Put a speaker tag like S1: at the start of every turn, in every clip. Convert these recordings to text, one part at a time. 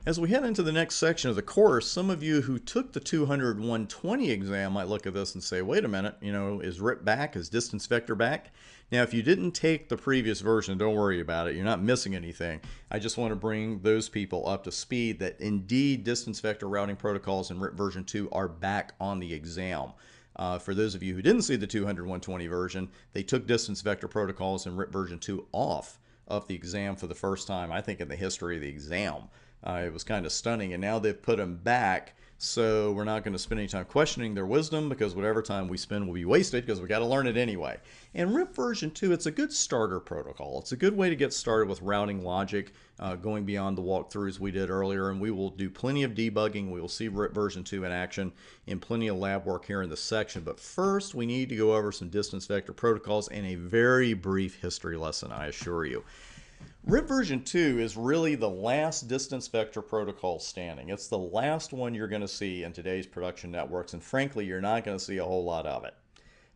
S1: As we head into the next section of the course, some of you who took the 200-120 exam might look at this and say, wait a minute, is RIP back? Is distance vector back? Now, if you didn't take the previous version, don't worry about it. You're not missing anything. I just want to bring those people up to speed that indeed distance vector routing protocols in RIP version 2 are back on the exam. For those of you who didn't see the 200-120 version, they took distance vector protocols in RIP version 2 off of the exam for the first time, I think, in the history of the exam. It was kind of stunning, and now they've put them back, so we're not going to spend any time questioning their wisdom, because whatever time we spend will be wasted, because we got to learn it anyway. And RIP version 2, it's a good starter protocol. It's a good way to get started with routing logic, going beyond the walkthroughs we did earlier, and we will do plenty of debugging. We will see RIP version 2 in action in plenty of lab work here in this section. But first, we need to go over some distance vector protocols and a very brief history lesson, I assure you. RIP version 2 is really the last distance vector protocol standing. It's the last one you're going to see in today's production networks, and frankly, you're not going to see a whole lot of it.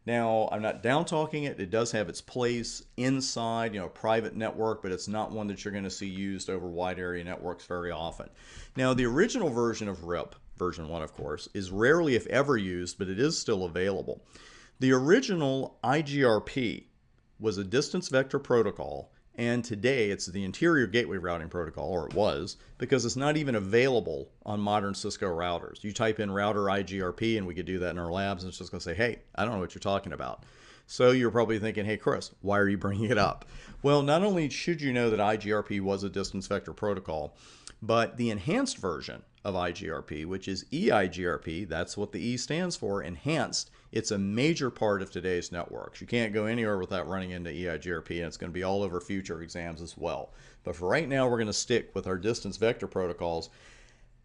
S1: Now, I'm not down talking it. It does have its place inside, a private network, but it's not one that you're going to see used over wide area networks very often. Now, the original version of RIP, version 1 of course, is rarely if ever used, but it is still available. The original IGRP was a distance vector protocol, and today it's the interior gateway routing protocol, or it was, because it's not even available on modern Cisco routers. You type in router IGRP, and we could do that in our labs, and it's just going to say, hey, I don't know what you're talking about. So you're probably thinking, hey, Chris, why are you bringing it up? Well, not only should you know that IGRP was a distance vector protocol, but the enhanced version of IGRP, which is EIGRP, that's what the E stands for, enhanced, it's a major part of today's networks. You can't go anywhere without running into EIGRP, and it's going to be all over future exams as well. But for right now, we're going to stick with our distance vector protocols.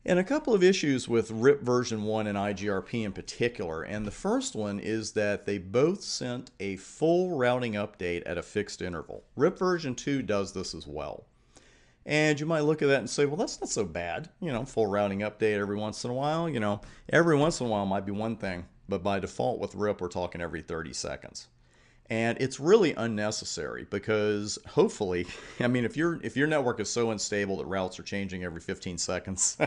S1: And a couple of issues with RIP version 1 and IGRP in particular. And the first one is that they both sent a full routing update at a fixed interval. RIP version 2 does this as well. And you might look at that and say, well, that's not so bad. Full routing update every once in a while. Every once in a while might be one thing, but by default with RIP, we're talking every 30 seconds. And it's really unnecessary because hopefully, if your network is so unstable that routes are changing every 15 seconds,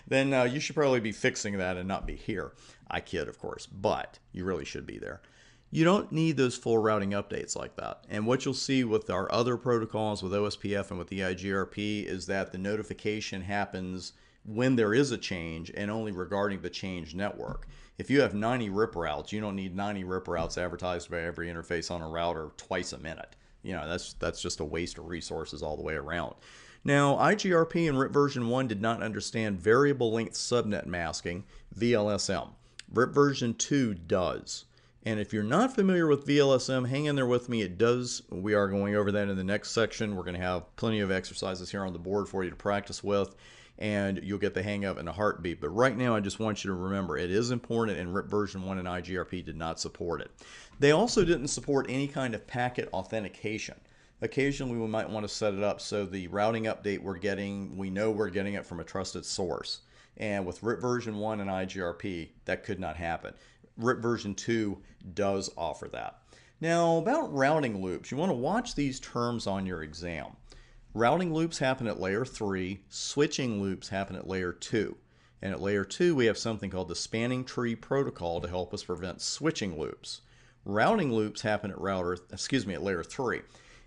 S1: then you should probably be fixing that and not be here. I kid, of course, but you really should be there. You don't need those full routing updates like that. And what you'll see with our other protocols, with OSPF and with EIGRP, is that the notification happens when there is a change and only regarding the changed network. If you have 90 RIP routes, you don't need 90 RIP routes advertised by every interface on a router twice a minute. That's just a waste of resources all the way around. Now, IGRP and RIP version 1 did not understand variable length subnet masking, VLSM. RIP version 2 does. And if you're not familiar with VLSM, hang in there with me. It does. We are going over that in the next section. We're going to have plenty of exercises here on the board for you to practice with, and you'll get the hang of it in a heartbeat. But right now, I just want you to remember, it is important, and RIP version 1 and IGRP did not support it. They also didn't support any kind of packet authentication. Occasionally, we might want to set it up so the routing update we're getting, we know we're getting it from a trusted source. And with RIP version 1 and IGRP, that could not happen. RIP version 2 does offer that. Now, about routing loops, you want to watch these terms on your exam. Routing loops happen at layer 3, switching loops happen at layer 2. And at layer 2, we have something called the spanning tree protocol to help us prevent switching loops. Routing loops happen at layer 3.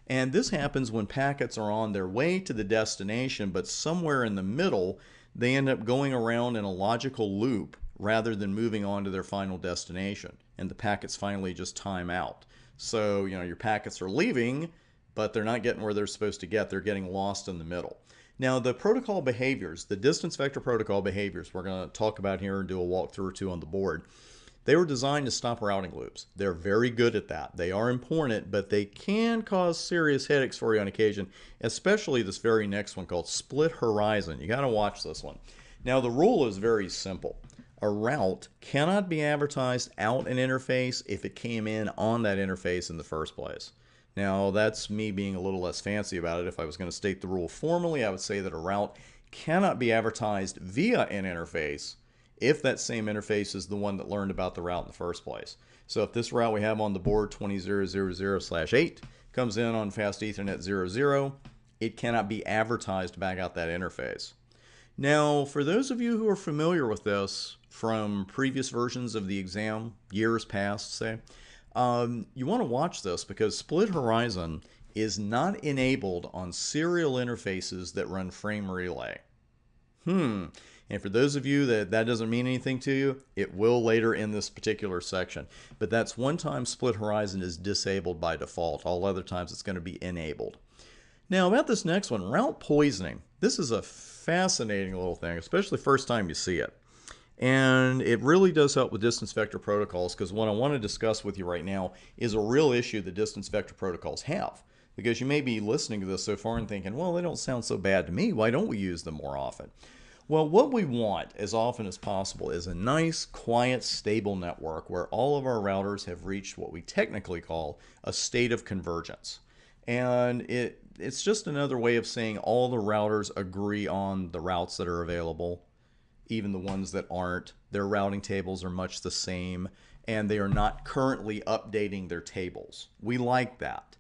S1: And this happens when packets are on their way to the destination, but somewhere in the middle, they end up going around in a logical loop rather than moving on to their final destination. And the packets finally just time out. So, your packets are leaving, but they're not getting where they're supposed to get. They're getting lost in the middle. Now, the protocol behaviors, the distance vector protocol behaviors, we're going to talk about here and do a walkthrough or two on the board. They were designed to stop routing loops. They're very good at that. They are important, but they can cause serious headaches for you on occasion, especially this very next one called split horizon. You got to watch this one. Now, the rule is very simple. A route cannot be advertised out an interface if it came in on that interface in the first place. Now, that's me being a little less fancy about it. If I was going to state the rule formally, I would say that a route cannot be advertised via an interface if that same interface is the one that learned about the route in the first place. So if this route we have on the board 20.0.0/8 comes in on fast Ethernet 00, it cannot be advertised back out that interface. Now, for those of you who are familiar with this from previous versions of the exam, years past, say, you want to watch this because Split Horizon is not enabled on serial interfaces that run frame relay. And for those of you that doesn't mean anything to you, it will later in this particular section. But that's one time Split Horizon is disabled by default. All other times it's going to be enabled. Now about this next one, route poisoning. This is a fascinating little thing, especially first time you see it. And it really does help with distance vector protocols, because what I want to discuss with you right now is a real issue that distance vector protocols have. Because you may be listening to this so far and thinking, well, they don't sound so bad to me. Why don't we use them more often? Well, what we want as often as possible is a nice, quiet, stable network where all of our routers have reached what we technically call a state of convergence. And it's just another way of saying all the routers agree on the routes that are available, even the ones that aren't. Their routing tables are much the same, and they are not currently updating their tables. We like that.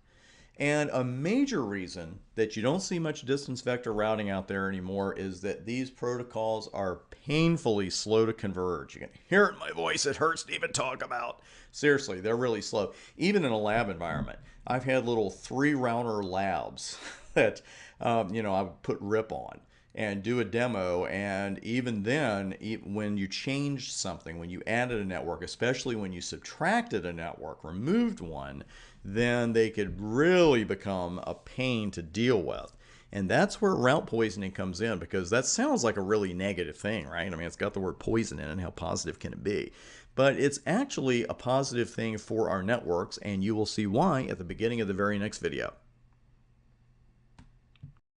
S1: And a major reason that you don't see much distance vector routing out there anymore is that these protocols are painfully slow to converge. You can hear it in my voice. It hurts to even talk about. Seriously, they're really slow. Even in a lab environment, I've had little 3-router labs that I would put RIP on and do a demo, and even then, when you changed something, when you added a network, especially when you subtracted a network, removed one, then they could really become a pain to deal with. And that's where route poisoning comes in, because that sounds like a really negative thing, right? I mean, it's got the word poison in it, and how positive can it be? But it's actually a positive thing for our networks, and you will see why at the beginning of the very next video.